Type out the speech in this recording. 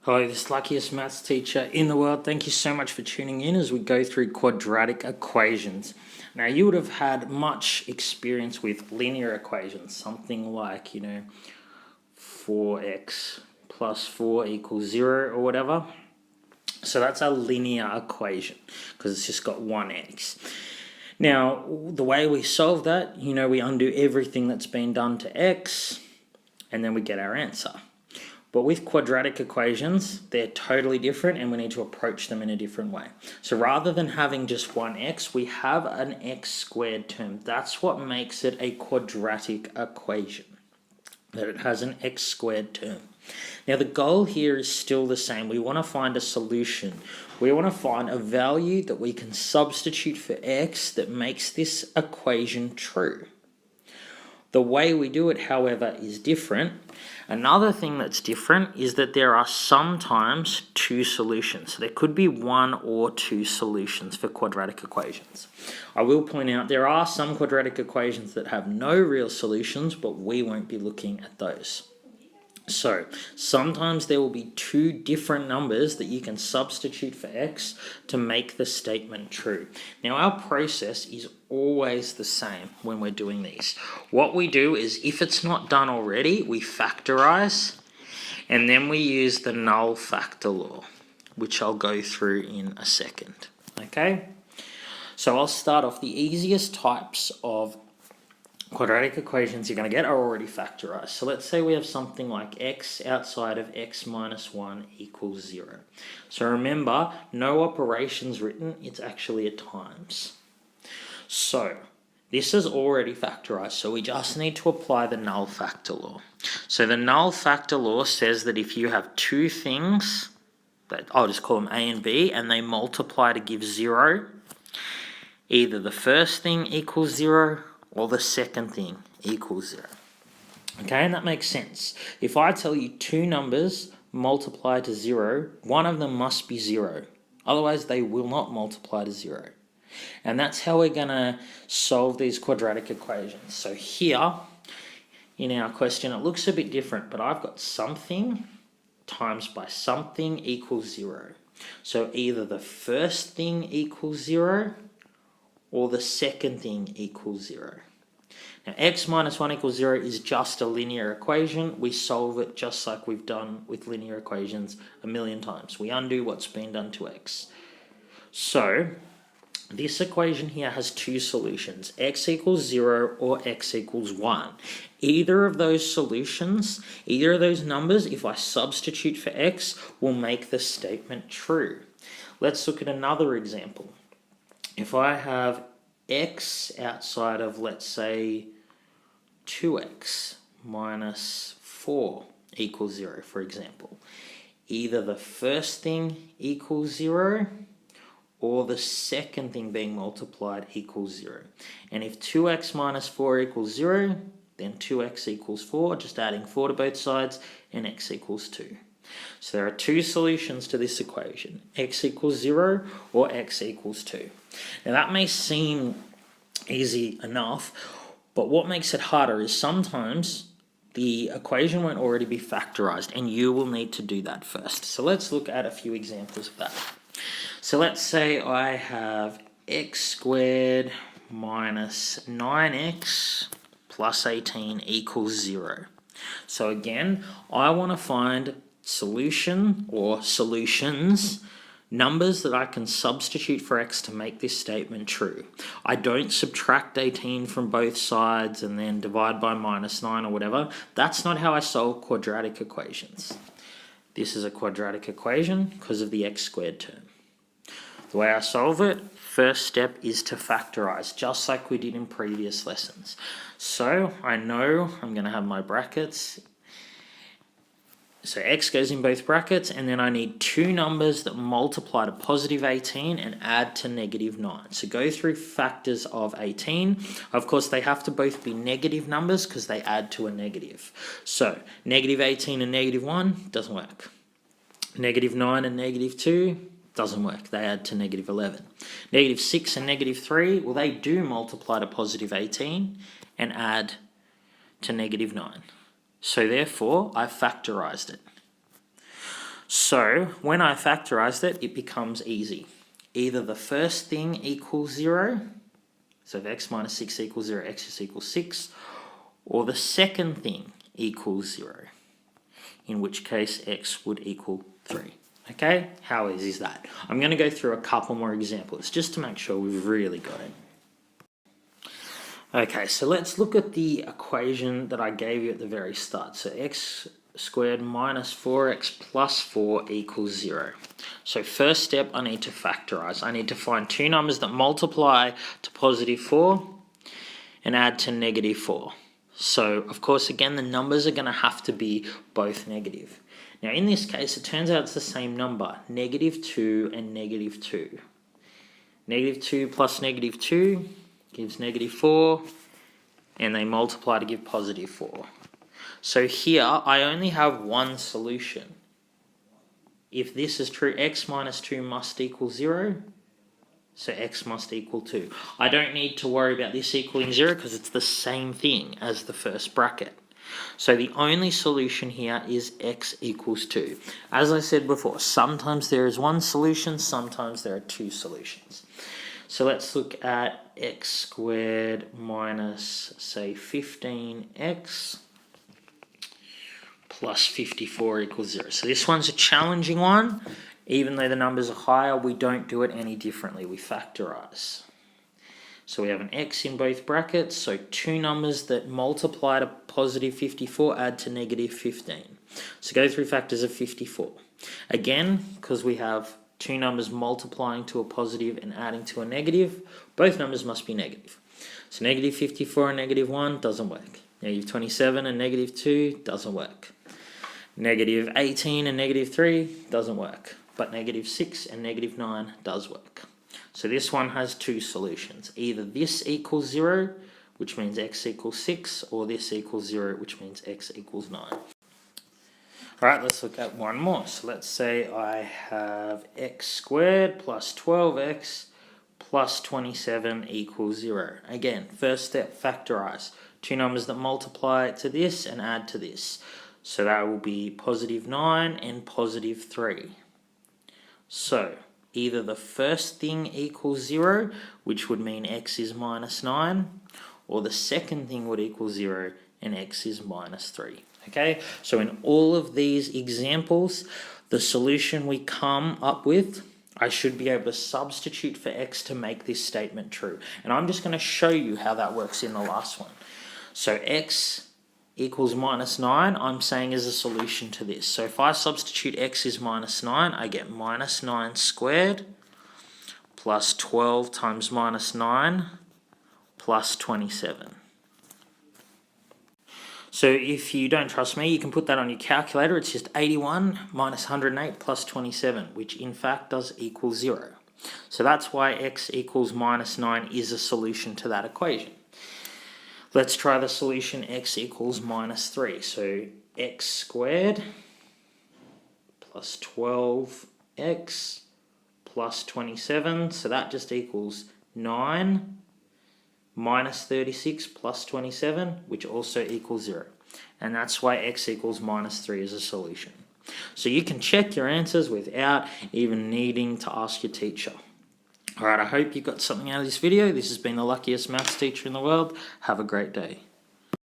Hello, this luckiest maths teacher in the world. Thank you so much for tuning in as we go through quadratic equations. Now, you would have had much experience with linear equations, something like, 4x plus 4 equals 0 or whatever. So that's a linear equation because it's just got one x. Now, the way we solve that, we undo everything that's been done to x, and then we get our answer. But with quadratic equations, they're totally different and we need to approach them in a different way. So rather than having just one x, we have an x squared term. That's what makes it a quadratic equation, that it has an x squared term. Now the goal here is still the same. We want to find a solution. We want to find a value that we can substitute for x that makes this equation true. The way we do it, however, is different. Another thing that's different is that there are sometimes two solutions. So there could be one or two solutions for quadratic equations. I will point out there are some quadratic equations that have no real solutions, but we won't be looking at those. So sometimes there will be two different numbers that you can substitute for x to make the statement true. Now our process is always the same when we're doing these. What we do is, if it's not done already, we factorize and then we use the Null Factor Law, which I'll go through in a second. Okay? So I'll start off. The easiest types of quadratic equations you're going to get are already factorized. So let's say we have something like x outside of x minus 1 equals 0. So remember, no operations written, it's actually a times. So this is already factorized, so we just need to apply the Null Factor Law. So the Null Factor Law says that if you have two things, that I'll just call them a and b, and they multiply to give 0, either the first thing equals 0 or the second thing equals 0. Okay, and that makes sense. If I tell you two numbers multiply to 0, one of them must be 0. Otherwise, they will not multiply to 0. And that's how we're going to solve these quadratic equations. So here, in our question, it looks a bit different, but I've got something times by something equals 0. So either the first thing equals 0 or the second thing equals 0. Now, x minus 1 equals 0 is just a linear equation. We solve it just like we've done with linear equations a million times. We undo what's been done to x. So this equation here has two solutions, x equals 0 or x equals 1. Either of those solutions, either of those numbers, if I substitute for x, will make the statement true. Let's look at another example. If I have x outside of, let's say, 2x minus 4 equals 0, for example, either the first thing equals 0 or the second thing being multiplied equals 0. And if 2x minus 4 equals 0, then 2x equals 4, just adding 4 to both sides, and x equals 2. So there are two solutions to this equation, x equals 0 or x equals 2. Now that may seem easy enough, but what makes it harder is sometimes the equation won't already be factorized, and you will need to do that first. So let's look at a few examples of that. So let's say I have x squared minus 9x plus 18 equals 0. So again, I want to find solution or solutions, numbers that I can substitute for x to make this statement true. I don't subtract 18 from both sides and then divide by minus 9 or whatever. That's not how I solve quadratic equations. This is a quadratic equation because of the x squared term. The way I solve it, first step is to factorize, just like we did in previous lessons. So I know I'm going to have my brackets. So x goes in both brackets, and then I need two numbers that multiply to positive 18 and add to negative 9. So go through factors of 18. Of course, they have to both be negative numbers because they add to a negative. So negative 18 and negative 1 doesn't work. Negative 9 and negative 2 doesn't work. They add to negative 11. Negative 6 and negative 3, well, they do multiply to positive 18 and add to negative 9. So therefore, I've factorized it. So when I factorized it, it becomes easy. Either the first thing equals 0, so if x minus 6 equals 0, x just equals 6, or the second thing equals 0, in which case x would equal 3. Okay, how easy is that? I'm going to go through a couple more examples just to make sure we've really got it. Okay, so let's look at the equation that I gave you at the very start. So x squared minus 4x plus 4 equals 0. So first step, I need to factorize. I need to find two numbers that multiply to positive 4 and add to negative 4. So, of course, again, the numbers are going to have to be both negative. Now, in this case, it turns out it's the same number, negative 2 and negative 2. Negative 2 plus negative 2 gives negative 4, and they multiply to give positive 4. So here, I only have one solution. If this is true, x minus 2 must equal 0. So x must equal 2. I don't need to worry about this equaling 0 because it's the same thing as the first bracket. So the only solution here is x equals 2. As I said before, sometimes there is one solution, sometimes there are two solutions. So let's look at x squared minus, say, 15x plus 54 equals 0. So this one's a challenging one. Even though the numbers are higher, we don't do it any differently. We factorize. So we have an x in both brackets. So two numbers that multiply to positive 54 add to negative 15. So go through factors of 54. Again, because we have two numbers multiplying to a positive and adding to a negative, both numbers must be negative. So negative 54 and negative 1 doesn't work. Negative 27 and negative 2 doesn't work. Negative 18 and negative 3 doesn't work. But negative 6 and negative 9 does work. So this one has two solutions. Either this equals 0, which means x equals 6, or this equals 0, which means x equals 9. Alright, let's look at one more. So let's say I have x squared plus 12x plus 27 equals 0. Again, first step, factorize. Two numbers that multiply to this and add to this. So that will be positive 9 and positive 3. So, either the first thing equals 0, which would mean x is minus 9, or the second thing would equal 0 and x is minus 3. Okay, so in all of these examples, the solution we come up with, I should be able to substitute for x to make this statement true. And I'm just going to show you how that works in the last one. So x equals minus 9, I'm saying is a solution to this. So if I substitute x is minus 9, I get minus 9 squared plus 12 times minus 9 plus 27. So if you don't trust me, you can put that on your calculator. It's just 81 minus 108 plus 27, which in fact does equal 0. So that's why x equals minus 9 is a solution to that equation. Let's try the solution x equals minus 3. So x squared plus 12x plus 27. So that just equals 9 minus 36 plus 27, which also equals 0. And that's why x equals minus 3 is a solution. So you can check your answers without even needing to ask your teacher. Alright, I hope you got something out of this video. This has been the luckiest maths teacher in the world. Have a great day.